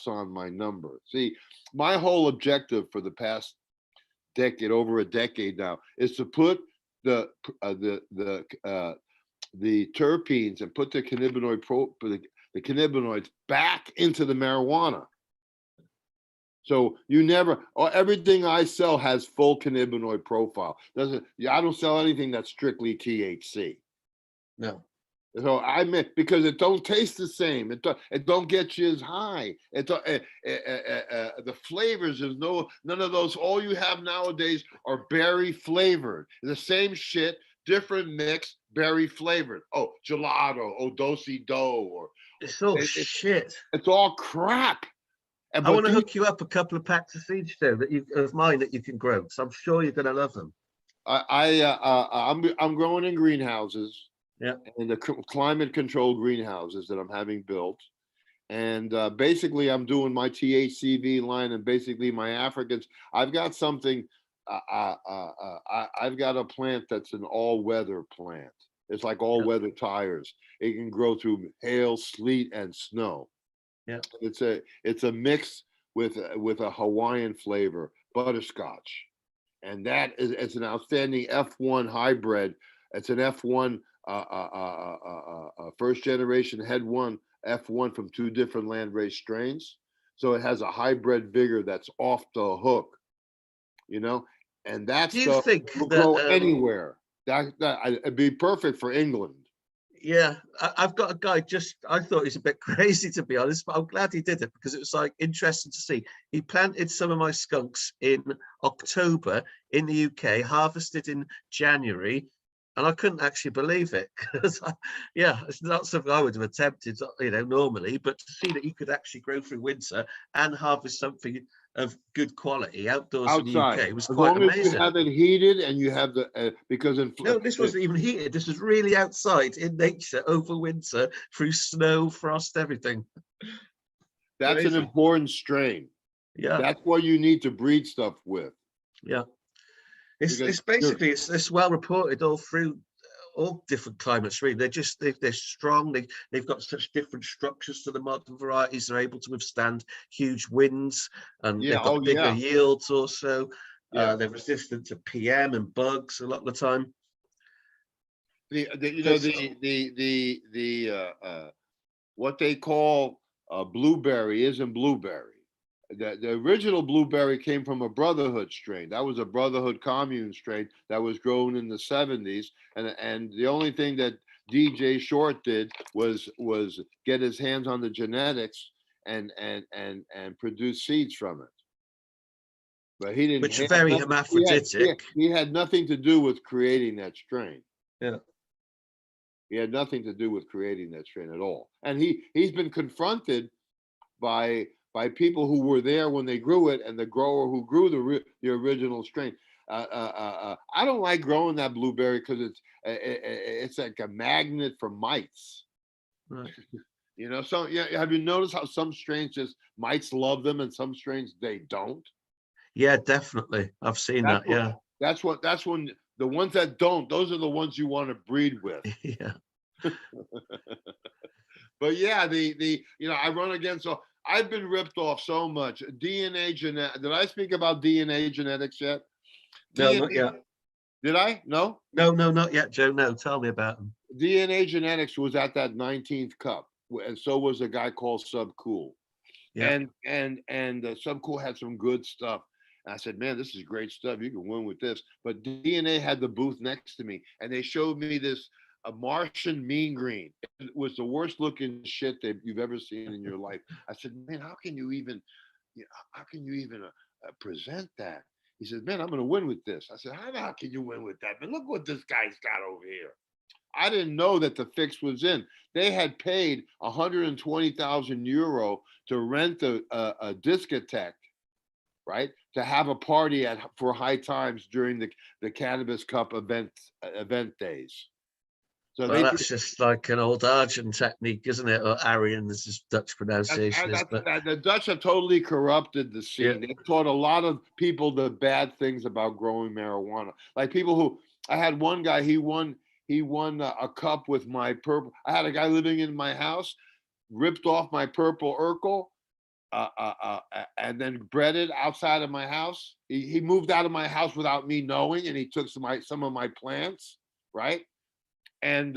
on my number. See, my whole objective for the past decade, over a decade now, is to put the terpenes and put the cannabinoids back into the marijuana. So everything I sell has full cannabinoid profile. I don't sell anything that's strictly THC. No. So because it don't taste the same. It don't get you as high. The flavors, there's none of those. All you have nowadays are berry flavored. The same shit, different mix, berry flavored. Oh, gelato, do, or it's all shit. It's all crap. I want to hook you up a couple of packs of seeds though of mine that you can grow. So I'm sure you're gonna love them. I'm growing in greenhouses. Yeah. And the climate controlled greenhouses that I'm having built. And basically I'm doing my THCV line and basically my Africans. I've got something I've got a plant that's an all-weather plant. It's like all-weather tires. It can grow through hail, sleet, and snow. Yeah. It's a mix with a Hawaiian flavor, butterscotch, and it's an outstanding F1 hybrid. It's an F1 first generation head one F1 from two different landrace strains. So it has a hybrid vigor that's off the hook, you know, and that Do you stuff think will that grow anywhere. It'd be perfect for England. yeah, I've got a guy I thought he's a bit crazy, to be honest, but I'm glad he did it because it was like interesting to see. He planted some of my skunks in October in the UK, harvested in January, and I couldn't actually believe it because, yeah, it's not something I would have attempted, normally, but to see that you could actually grow through winter and harvest something of good quality outdoors in the Outside, UK was as quite long as you amazing. have it heated and you have the because No, this wasn't even heated. This was really outside in nature over winter through snow, frost, everything. that's an Crazy. important strain. Yeah, That's what you need to breed stuff with. yeah. It's Because basically it's well reported all through all different climates. Really, they're strong. They've got such different structures to the modern varieties. They're able to withstand huge winds, and yeah, they've got bigger yeah, yields. Also, yeah. they're resistant to PM and bugs a lot of the time. What they call blueberry isn't blueberry. The original blueberry came from a Brotherhood strain. That was a Brotherhood commune strain that was grown in the 70s. And the only thing that DJ Short did was get his hands on the genetics and produce seeds from it. But he didn't. Which are very hermaphroditic. He had nothing to do with creating that strain. Yeah. He had nothing to do with creating that strain at all. And he's been confronted by people who were there when they grew it and the grower who grew the original strain. I don't like growing that blueberry because it's like a magnet for mites. Right. You know, so yeah, have you noticed how some strains just mites love them and some strains they don't? Yeah, definitely. I've seen that. Yeah. That's when the ones that don't, those are the ones you want to breed with. Yeah. But yeah, I run against. So I've been ripped off so much. DNA genetic. Did I speak about DNA genetics yet? No, not yet. Did I? No. No, not yet, Joe. No, tell me about them. DNA genetics was at that 19th cup, and so was a guy called Subcool. Yeah. And Subcool had some good stuff. And I said, man, this is great stuff. You can win with this. But DNA had the booth next to me, and they showed me a Martian mean green. It was the worst looking shit that you've ever seen in your life. I said, man, how can you even present that? He said, man, I'm going to win with this. I said, how can you win with that? Man, look what this guy's got over here. I didn't know that the fix was in. They had paid 120,000 euro to rent a discotheque, right, to have a party for high times during the Cannabis Cup event days. So that's just like an old Argent technique, isn't it? Or Aryan, this is Dutch pronunciation. The Dutch have totally corrupted the scene. Yeah. They've taught a lot of people the bad things about growing marijuana. Like people who, I had one guy, he won a cup with my purple. I had a guy living in my house, ripped off my purple Urkel, and then bred it outside of my house. He moved out of my house without me knowing, and he took some of my plants, right? And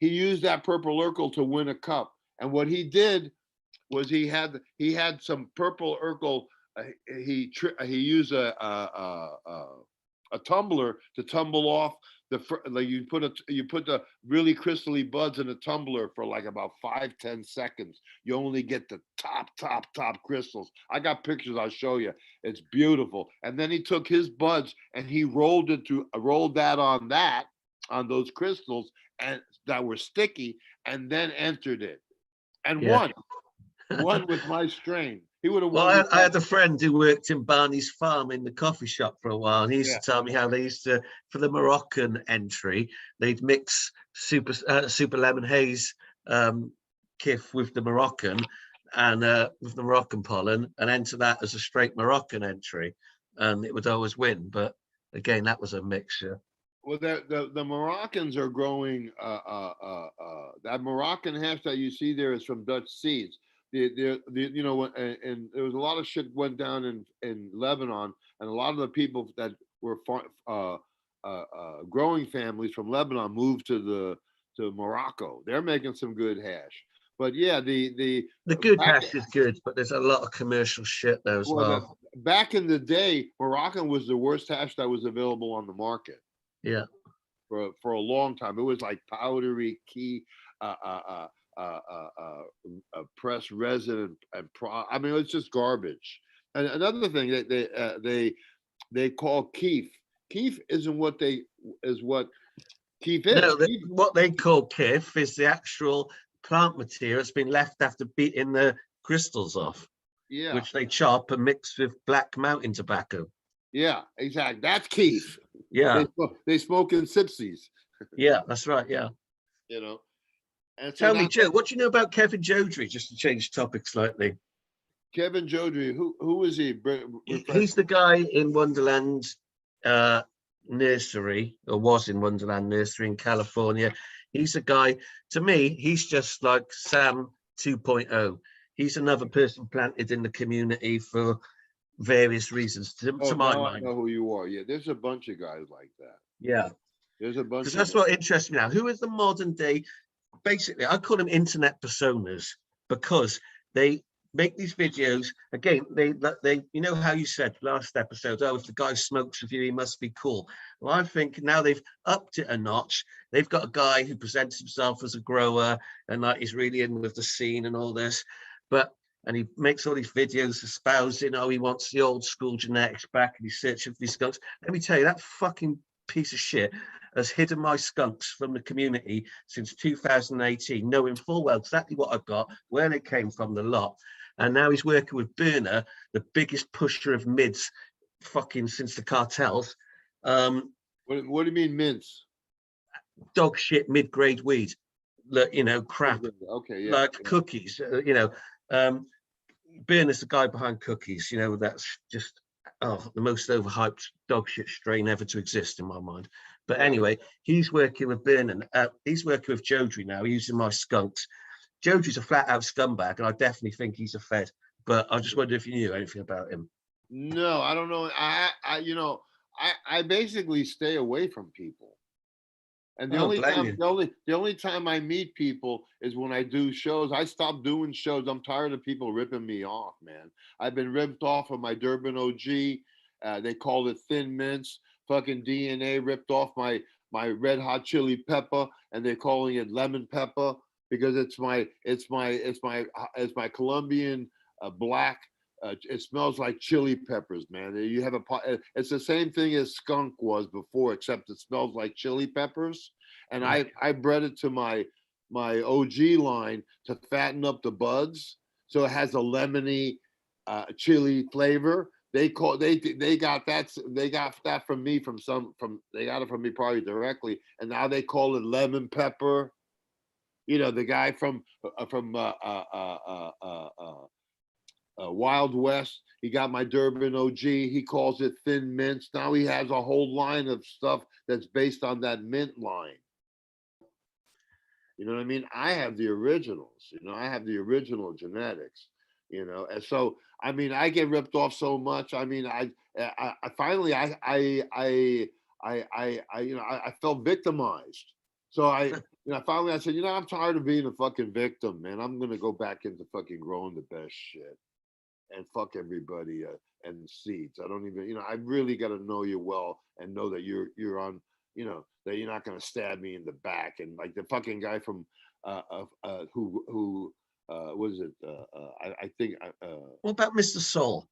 he used that purple Urkel to win a cup. And what he did was he had some purple Urkel. He used a tumbler to tumble off you put the really crystally buds in a tumbler for like about 5-10 seconds. You only get the top crystals. I got pictures I'll show you. It's beautiful. And then he took his buds and he rolled that on those crystals and that were sticky, and then entered it and won with my strain. He would have won. Well, I had a friend who worked in Barney's farm in the coffee shop for a while, and he used to tell me how they used to, for the Moroccan entry, they'd mix super lemon haze kif with the Moroccan, and with the Moroccan pollen, and enter that as a straight Moroccan entry, and it would always win. But again, that was a mixture. Well, the Moroccans are growing. That Moroccan hash that you see there is from Dutch seeds. You know, and there was a lot of shit went down in Lebanon, and a lot of the people that were growing families from Lebanon moved to Morocco. They're making some good hash. But yeah, The good hash is good, but there's a lot of commercial shit there as well. Back in the day, Moroccan was the worst hash that was available on the market. Yeah. For a long time, it was like powdery key, pressed resin, and I mean, it's just garbage. And another thing that they call keef. Keef isn't what they is what keef is. No, what they call kif is the actual plant material that's been left after beating the crystals off. Yeah. Which they chop and mix with black mountain tobacco. Yeah, exactly. That's keef. Yeah. They smoke in Sipsies. Yeah, that's right. Yeah. You know. And so tell me, Joe, what do you know about Kevin Jodrey? Just to change topic slightly. Kevin Jodrey, who is he? He's the guy in Wonderland Nursery, or was in Wonderland Nursery in California. He's a guy, to me, he's just like Sam 2.0. He's another person planted in the community for various reasons. To my mind, I know who you are. Yeah, there's a bunch of guys like that. Yeah, there's a bunch. Because that's what interests me now. Who is the modern day? Basically, I call them internet personas because they make these videos. Again, they you know how you said last episode, oh, if the guy smokes with you, he must be cool. Well, I think now they've upped it a notch. They've got a guy who presents himself as a grower and like he's really in with the scene and all this. And he makes all these videos espousing, oh, he wants the old school genetics back and he's searching for these skunks. Let me tell you, that fucking piece of shit has hidden my skunks from the community since 2018, knowing full well exactly what I've got, where they came from, the lot. And now he's working with Burner, the biggest pusher of mids fucking since the cartels. What do you mean mints? Dog shit mid-grade weed, you know, crap. Okay, yeah. Like cookies, you know. Burner's the guy behind cookies, you know, that's just the most overhyped dog shit strain ever to exist in my mind. But anyway, he's working with Burner. He's working with Jodrey now, using my skunks. Jodrey's a flat out scumbag, and I definitely think he's a fed. But I just wondered if you knew anything about him. No, I don't know. I basically stay away from people. And the only time I meet people is when I do shows. I stopped doing shows. I'm tired of people ripping me off, man. I've been ripped off of my Durban OG. They called it Thin Mints. Fucking DNA ripped off my red hot chili pepper, and they're calling it lemon pepper because it's my Colombian black. It smells like chili peppers, man. You have it's the same thing as skunk was before, except it smells like chili peppers. And I bred it to my OG line to fatten up the buds, so it has a lemony chili flavor. They got that from me they got it from me probably directly, and now they call it lemon pepper. You know, the guy from Wild West, he got my Durban OG. He calls it Thin Mints. Now he has a whole line of stuff that's based on that mint line. You know what I mean? I have the originals. You know, I have the original genetics. You know, and so I mean, I get ripped off so much. I mean, I finally I felt victimized. So finally I said, you know, I'm tired of being a fucking victim, man. I'm gonna go back into fucking growing the best shit and fuck everybody and seeds. I don't even, you know, I really got to know you well and know that you're on, you know, that you're not gonna stab me in the back. And like the fucking guy from who what is it? I think. What about Mr. Soul?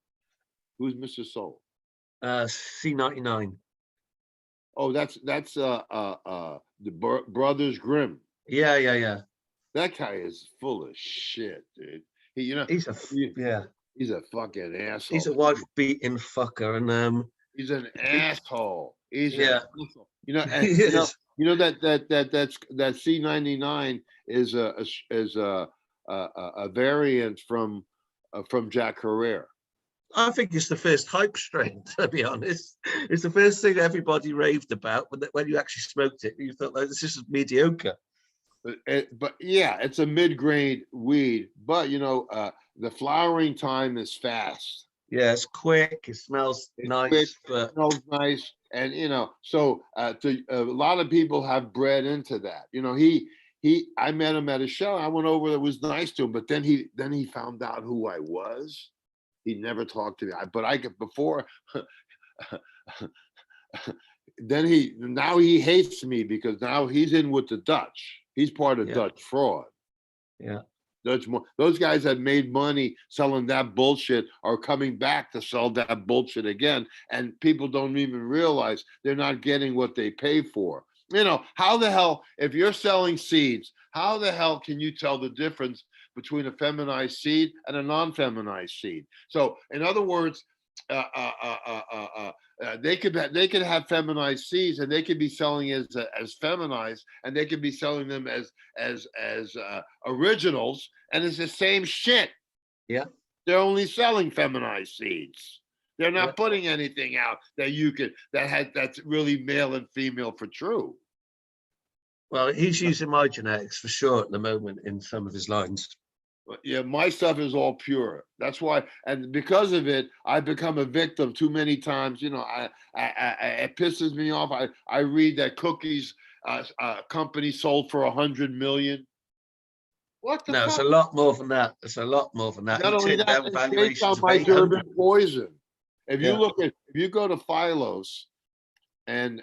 Who's Mr. Soul? C99. Oh, that's the Brothers Grimm. Yeah. That guy is full of shit, dude. He's a fucking asshole. He's a wife beating fucker, and he's an asshole. He's an asshole. You know, and you know that C99 is a variant from Jack Herrera. I think it's the first hype strain, to be honest. It's the first thing everybody raved about, but when you actually smoked it, you thought, like, this is mediocre. But yeah, it's a mid-grade weed, but you know, the flowering time is fast. Yeah, it's quick. It smells It's nice, quick, but smells nice, and you know, so a lot of people have bred into that. You know, I met him at a show. I went over. It was nice to him, but then he found out who I was. He never talked to me. But I could before. Then now he hates me because now he's in with the Dutch. He's part of Yeah. Dutch fraud. yeah. Those guys that made money selling that bullshit are coming back to sell that bullshit again. And people don't even realize they're not getting what they pay for. You know, how the hell, if you're selling seeds, how the hell can you tell the difference between a feminized seed and a non-feminized seed? So in other words, they could have feminized seeds and they could be selling as feminized, and they could be selling them as originals, and it's the same shit. Yeah. They're only selling feminized seeds. They're not Yeah. putting anything out that's really male and female for true. Well, he's using my genetics for sure at the moment in some of his lines. Yeah, my stuff is all pure. That's why, and because of it, I've become a victim too many times. You know, it pisses me off. I read that Cookies company sold for 100 million. What the No, fuck? it's a lot more than that. It's a lot more than that. Not He only turned that, down it's based valuations on of my 800. Durban poison. If you Yeah. if you go to Phylos and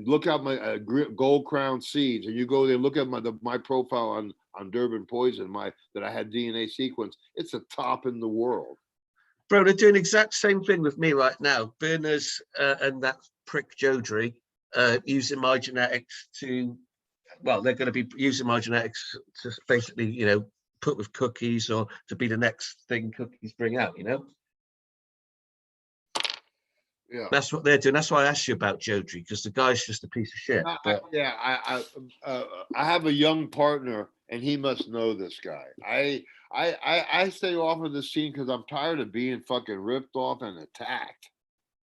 look at my Gold Crown seeds, and you go there, look at my profile on Durban poison, that I had DNA sequence. It's the top in the world. Bro, they're doing the exact same thing with me right now. Berners and that prick Jodry using my genetics to, well, they're going to be using my genetics to basically, you know, put with Cookies or to be the next thing Cookies bring out, you know? Yeah. That's what they're doing. That's why I asked you about Jodry, because the guy's just a piece of shit. But I have a young partner, and he must know this guy. I stay off of the scene because I'm tired of being fucking ripped off and attacked.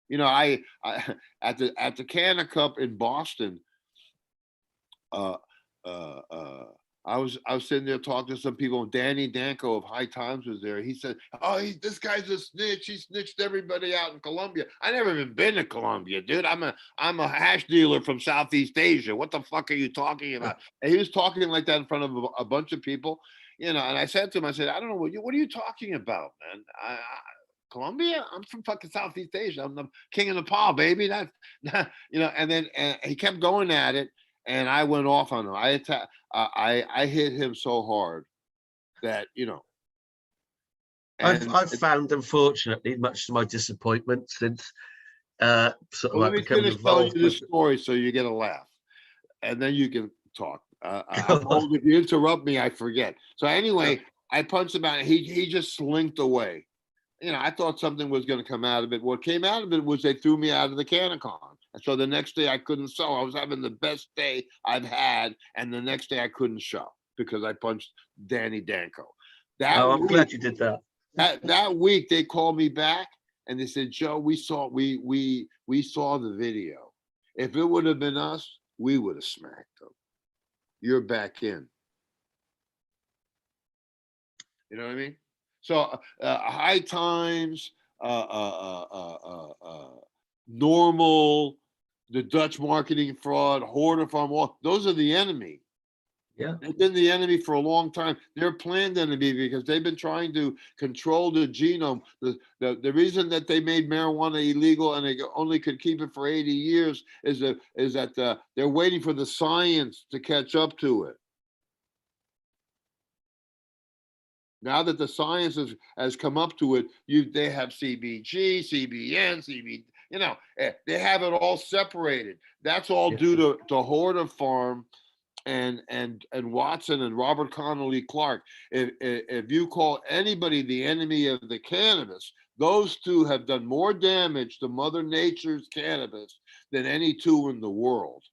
You know, I at the Canna Cup in Boston, I was sitting there talking to some people, and Danny Danko of High Times was there. He said, "Oh, this guy's a snitch. He snitched everybody out in Colombia." I never even been to Colombia, dude. I'm a hash dealer from Southeast Asia. What the fuck are you talking about? And he was talking like that in front of a bunch of people, you know. And I said to him, I said, "I don't know what are you talking about, man? Colombia? I'm from fucking Southeast Asia. I'm the king of Nepal, baby. That you know." And then he kept going at it. And I went off on him. I hit him so hard that, you know. I've found, unfortunately, much to my disappointment, since sort of Well, let like me becoming finish telling involved you with this story so you get a laugh, and then you can talk. Go I'm old. If you interrupt me, I forget. So anyway, I punched him out. He just slinked away. You know, I thought something was going to come out of it. What came out of it was they threw me out of the CannaCon. And so the next day I couldn't sell. I was having the best day I've had. And the next day I couldn't show because I punched Danny Danko. I'm glad you did that. That week they called me back and they said, "Joe, we saw the video. If it would have been us, we would have smacked them. You're back in." You know what I mean? So High Times, Normal, the Dutch marketing fraud, Hoarder Farm, those are the enemy. Yeah. They've been the enemy for a long time. They're planned enemy because they've been trying to control the genome. The reason that they made marijuana illegal and they only could keep it for 80 years is that they're waiting for the science to catch up to it. Now that the science has come up to it, they have CBG, CBN, CB, you know, they have it all separated. That's all due to Hoarder Farm and Watson and Robert Connolly Clark. If you call anybody the enemy of the cannabis, those two have done more damage to Mother Nature's cannabis than any two in the world.